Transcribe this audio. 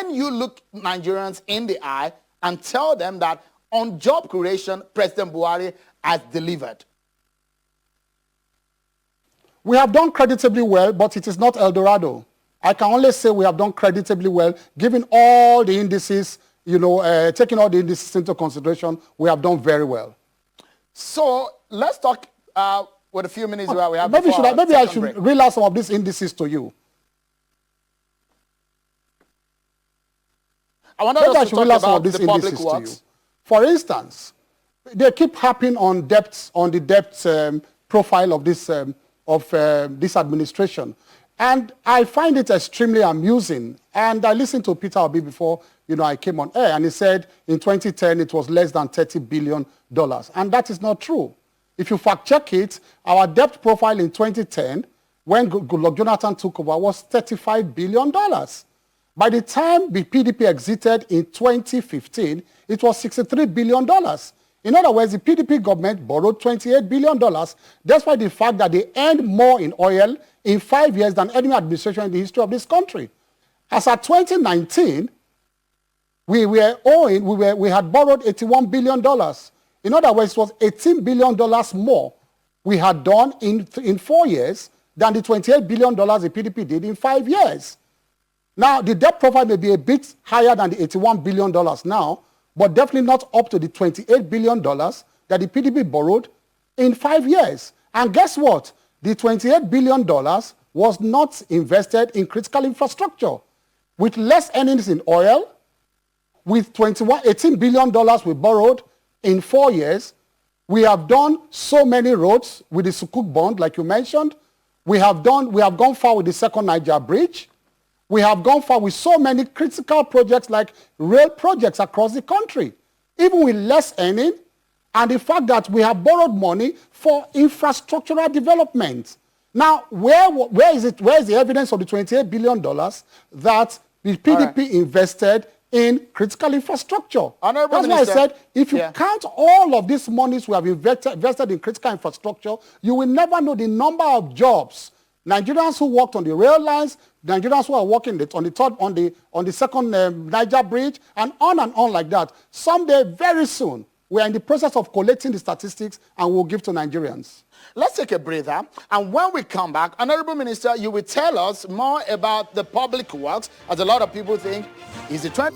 can you look Nigerians in the eye and tell them that on job creation, President Buhari has delivered? We have done creditably well, but it is not El Dorado. I can only say we have done creditably well, given all the indices, taking all the indices into consideration, we have done very well. So let's talk with a few minutes where we have. Maybe I should reel out some of these indices to you. I want us to talk about the public works. For instance, they keep harping on the debt profile of this administration. And I find it extremely amusing. And I listened to Peter Obi before I came on air, and he said in 2010 it was less than $30 billion. And that is not true. If you fact check it, our debt profile in 2010, when Goodluck Jonathan took over, was $35 billion. By the time the PDP exited in 2015, it was $63 billion. In other words, the PDP government borrowed $28 billion. That's why the fact that they earned more in oil in 5 years than any administration in the history of this country. As at 2019, we had borrowed $81 billion. In other words, it was $18 billion more we had done in 4 years than the $28 billion the PDP did in 5 years. Now, the debt profile may be a bit higher than the $81 billion now, but definitely not up to the $28 billion that the PDP borrowed in 5 years. And guess what? The $28 billion was not invested in critical infrastructure. With less earnings in oil, with $18 billion we borrowed in 4 years, we have done so many roads with the Sukuk bond, like you mentioned. We have gone far with the second Niger bridge. We have gone far with so many critical projects like rail projects across the country, even with less earning, and the fact that we have borrowed money for infrastructural development. Now, where is the evidence of the $28 billion that the PDP invested in critical infrastructure? Honorable That's Minister, why I said, if you count all of these monies we have invested in critical infrastructure, you will never know the number of jobs. Nigerians who worked on the rail lines, Nigerians who are working on the second Niger bridge, and on like that. Someday, very soon, we are in the process of collecting the statistics and we'll give to Nigerians. Let's take a breather. And when we come back, Honorable Minister, you will tell us more about the public works, as a lot of people think is the trend.